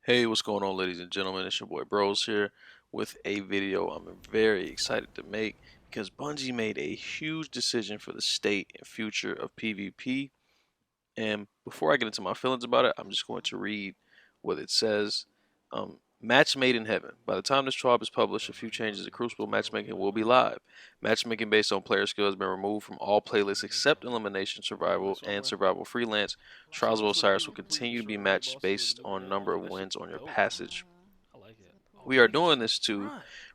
Hey, what's going on, ladies and gentlemen? It's your boy Bros here with a video I'm very excited to make because Bungie made a huge decision for the state and future of PvP. And before I get into my feelings about it, I'm just going to read what it says. Match made in heaven. By the time this trial is published, a few changes to Crucible matchmaking will be live. Matchmaking based on player skill has been removed from all playlists except Elimination, Survival, and Survival Freelance. Trials of Osiris will continue to be matched based on number of wins on your passage. I like it. We are doing this to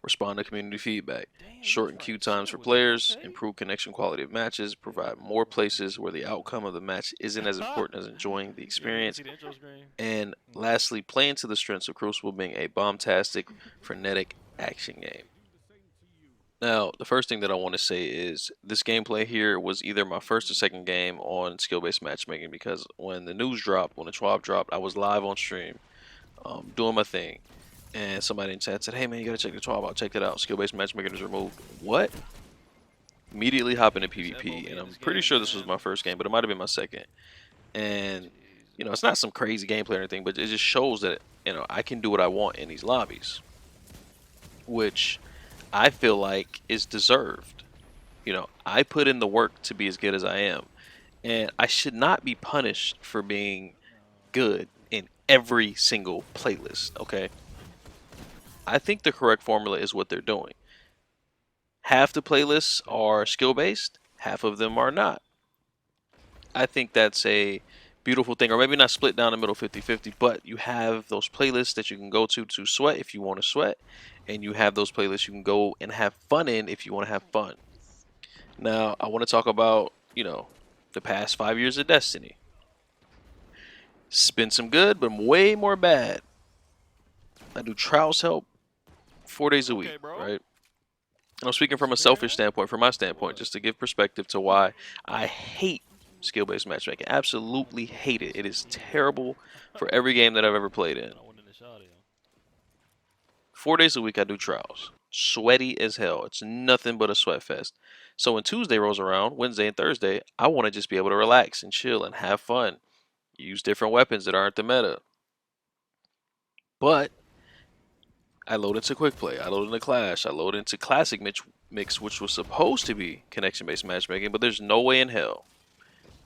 respond to community feedback, shorten queue times for players, improve connection quality of matches, provide more places where the outcome of the match isn't as important as enjoying the You didn't experience, see the intro screen? and lastly, play into the strengths of Crucible being a bombastic, frenetic action game. Now, the first thing that I want to say is this gameplay here was either my first or second game on skill-based matchmaking because when the news dropped, when the TWAB dropped, I was live on stream doing my thing. And somebody in chat said, hey man, you gotta check the 12 out, check it out. Skill-based matchmaking is removed. What? Immediately hop into PvP, and I'm pretty sure this was my first game, but it might have been my second. And you know, it's not some crazy gameplay or anything, but it just shows that I can do what I want in these lobbies, which I feel like is deserved. I put in the work to be as good as I am, and I should not be punished for being good in every single playlist. Okay, I think the correct formula is what they're doing. Half the playlists are skill based, half of them are not. I think that's a beautiful thing, or maybe not split down the middle 50-50, but you have those playlists that you can go to sweat if you want to sweat, and you have those playlists you can go and have fun in if you want to have fun. Now, I want to talk about, the past 5 years of Destiny. It's been some good, but way more bad. I do trials help 4 days a week, Okay, bro. right? I'm speaking from a selfish standpoint, from my standpoint, just to give perspective to why I hate skill-based matchmaking. Absolutely hate it. It is terrible for every game that I've ever played in. 4 days a week I do trials. Sweaty as hell. It's nothing but a sweat fest. So when Tuesday rolls around, Wednesday and Thursday, I want to just be able to relax and chill and have fun. Use different weapons that aren't the meta. But I load into quick play, I load into Clash, I load into Classic Mix, which was supposed to be connection-based matchmaking, but there's no way in hell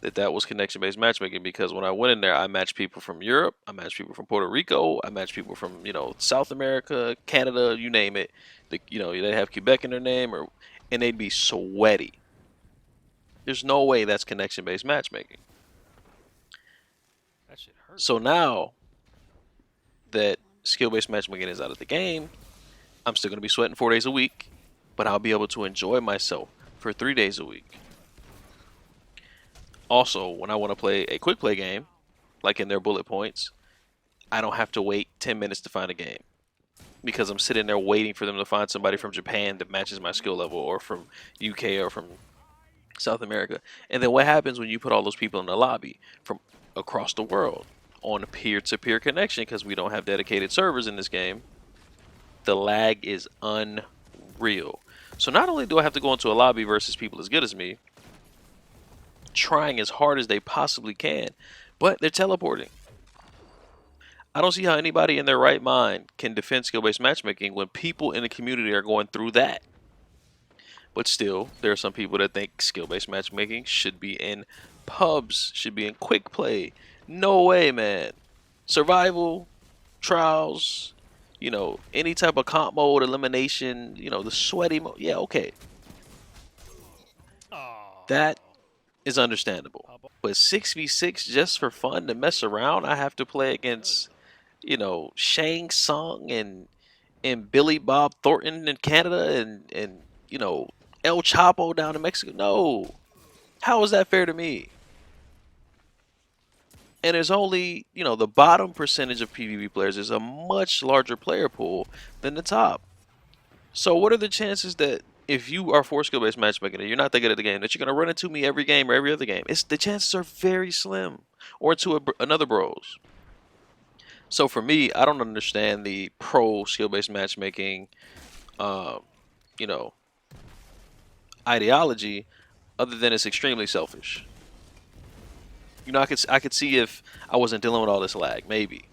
that was connection-based matchmaking because when I went in there, I matched people from Europe, I matched people from Puerto Rico, I matched people from South America, Canada, you name it. They have Quebec in their name, and they'd be sweaty. There's no way that's connection-based matchmaking. That shit hurt. So now that skill-based matchmaking is out of the game, I'm still going to be sweating 4 days a week, but I'll be able to enjoy myself for 3 days a week. Also, when I want to play a quick play game, like in their bullet points, I don't have to wait 10 minutes to find a game because I'm sitting there waiting for them to find somebody from Japan that matches my skill level, or from UK, or from South America. And then what happens when you put all those people in the lobby from across the world on a peer-to-peer connection, because we don't have dedicated servers in this game? The lag is unreal. So not only do I have to go into a lobby versus people as good as me, trying as hard as they possibly can, but they're teleporting. I don't see how anybody in their right mind can defend skill-based matchmaking when people in the community are going through that. But still, there are some people that think skill-based matchmaking should be in pubs, should be in quick play. No way, man. Survival, trials, any type of comp mode, elimination, the sweaty mode. Yeah, okay. That is understandable. But 6v6 just for fun to mess around, I have to play against, Shang Tsung and Billy Bob Thornton in Canada, and El Chapo down in Mexico. No. How is that fair to me? And there's only, the bottom percentage of PvP players is a much larger player pool than the top. So what are the chances that if you are for skill-based matchmaking and you're not that good at the game, that you're going to run into me every game or every other game? The chances are very slim. Or into another bros. So for me, I don't understand the pro skill-based matchmaking, you know, ideology, other than it's extremely selfish. I could see if I wasn't dealing with all this lag, maybe.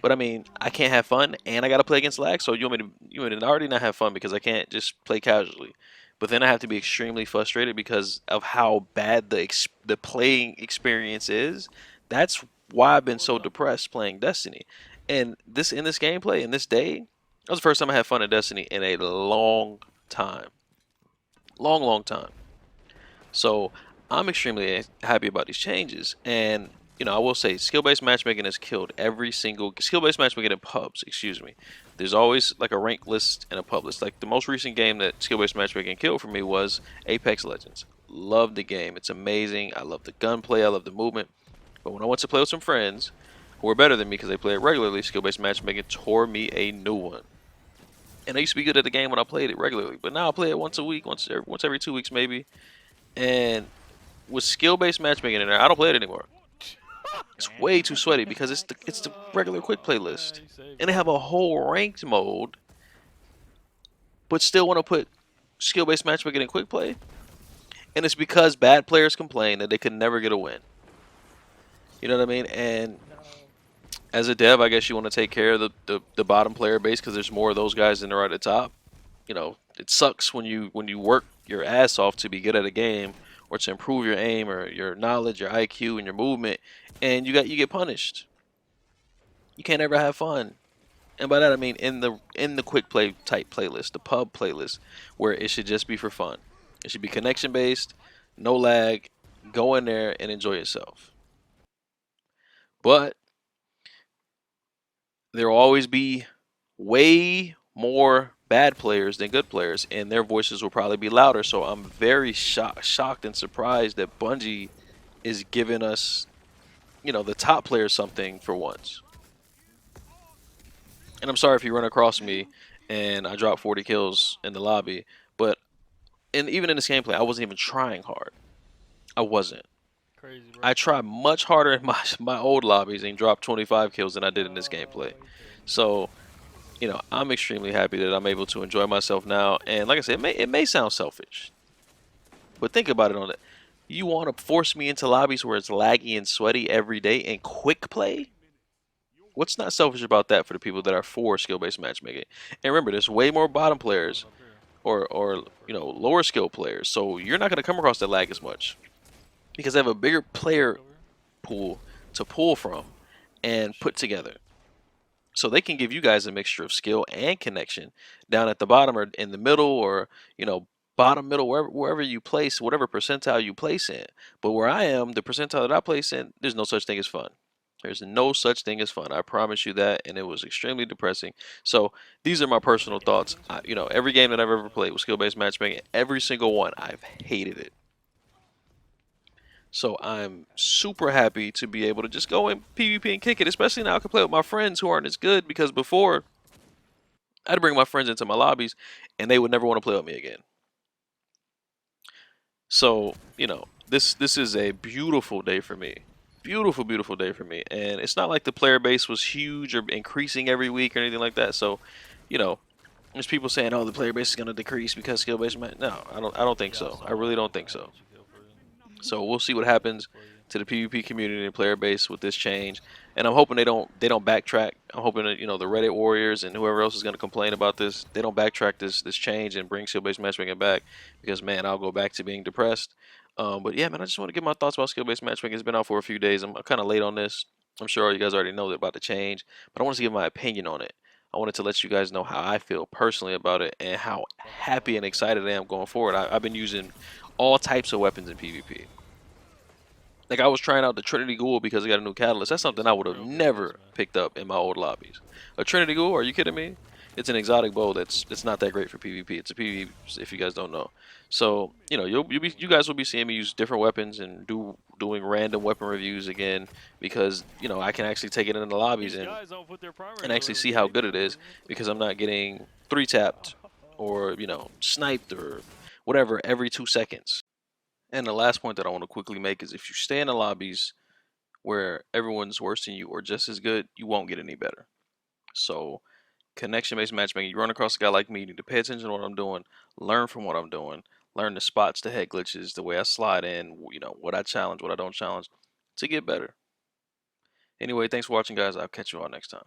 But I mean, I can't have fun, and I gotta play against lag. So you want me to already not have fun because I can't just play casually. But then I have to be extremely frustrated because of how bad the playing experience is. That's why I've been so depressed playing Destiny. And in this gameplay in this day, that was the first time I had fun in Destiny in a long time, long time. So I'm extremely happy about these changes. And I will say skill-based matchmaking has killed every single skill-based matchmaking in pubs. Excuse me. There's always like a rank list and a pub list. Like the most recent game that skill-based matchmaking killed for me was Apex Legends. Love the game. It's amazing. I love the gunplay. I love the movement. But when I went to play with some friends who were better than me because they play it regularly, skill-based matchmaking tore me a new one. And I used to be good at the game when I played it regularly, but now I play it once a week, once every 2 weeks maybe. And with skill-based matchmaking in there, I don't play it anymore. It's way too sweaty because it's the regular quick play list, and they have a whole ranked mode, but still want to put skill-based matchmaking in quick play, and it's because bad players complain that they could never get a win. You know what I mean? And as a dev, I guess you want to take care of the bottom player base because there's more of those guys than there are at the top. It sucks when you work your ass off to be good at a game or to improve your aim or your knowledge, your IQ, and your movement, and you get punished. You can't ever have fun. And by that I mean in the quick play type playlist, the pub playlist, where it should just be for fun. It should be connection based, no lag. Go in there and enjoy yourself. But there will always be way more bad players than good players, and their voices will probably be louder. So I'm very shocked and surprised that Bungie is giving us, the top players something for once. And I'm sorry if you run across me and I drop 40 kills in the lobby, but even in this gameplay, I wasn't even trying hard. I wasn't. Crazy, bro. I tried much harder in my old lobbies and dropped 25 kills than I did in this gameplay. So, I'm extremely happy that I'm able to enjoy myself now. And like I said, it may sound selfish, but think about it on it. You want to force me into lobbies where it's laggy and sweaty every day and quick play? What's not selfish about that for the people that are for skill-based matchmaking? And remember, there's way more bottom players or lower skill players, so you're not going to come across that lag as much because they have a bigger player pool to pull from and put together. So they can give you guys a mixture of skill and connection down at the bottom or in the middle or, bottom, middle, wherever you place, whatever percentile you place in. But where I am, the percentile that I place in, there's no such thing as fun. There's no such thing as fun. I promise you that, and it was extremely depressing. So these are my personal thoughts. Every game that I've ever played with skill-based matchmaking, every single one, I've hated it. So I'm super happy to be able to just go in PvP and kick it, especially now I can play with my friends who aren't as good because before I'd bring my friends into my lobbies and they would never want to play with me again. So, this is a beautiful day for me. Beautiful, beautiful day for me. And it's not like the player base was huge or increasing every week or anything like that. So, there's people saying, "Oh, the player base is going to decrease because skill based." No, I don't think so. I really don't think so. So we'll see what happens to the PvP community and player base with this change, and I'm hoping they don't backtrack. I'm hoping that the Reddit warriors and whoever else is going to complain about this, they don't backtrack this change and bring skill-based matchmaking back, because man, I'll go back to being depressed. But yeah, man, I just want to get my thoughts about skill-based matchmaking. It's been out for a few days. I'm kind of late on this. I'm sure you guys already know about the change, but I wanted to give my opinion on it. I wanted to let you guys know how I feel personally about it and how happy and excited I am going forward. I've been using all types of weapons in PvP. Like I was trying out the Trinity Ghoul because it got a new catalyst. That's something I would have never picked up in my old lobbies. A Trinity Ghoul? Are you kidding me? It's an exotic bow it's not that great for PvP. It's a PvP if you guys don't know. So you guys will be seeing me use different weapons and doing random weapon reviews again because I can actually take it into the lobbies and actually see how good it is because I'm not getting 3-tapped or sniped or whatever every 2 seconds. And the last point that I want to quickly make is if you stay in the lobbies where everyone's worse than you or just as good, you won't get any better. So connection-based matchmaking, you run across a guy like me, you need to pay attention to what I'm doing, learn from what I'm doing, learn the spots, the head glitches, the way I slide in, what I challenge, what I don't challenge to get better. Anyway, thanks for watching, guys. I'll catch you all next time.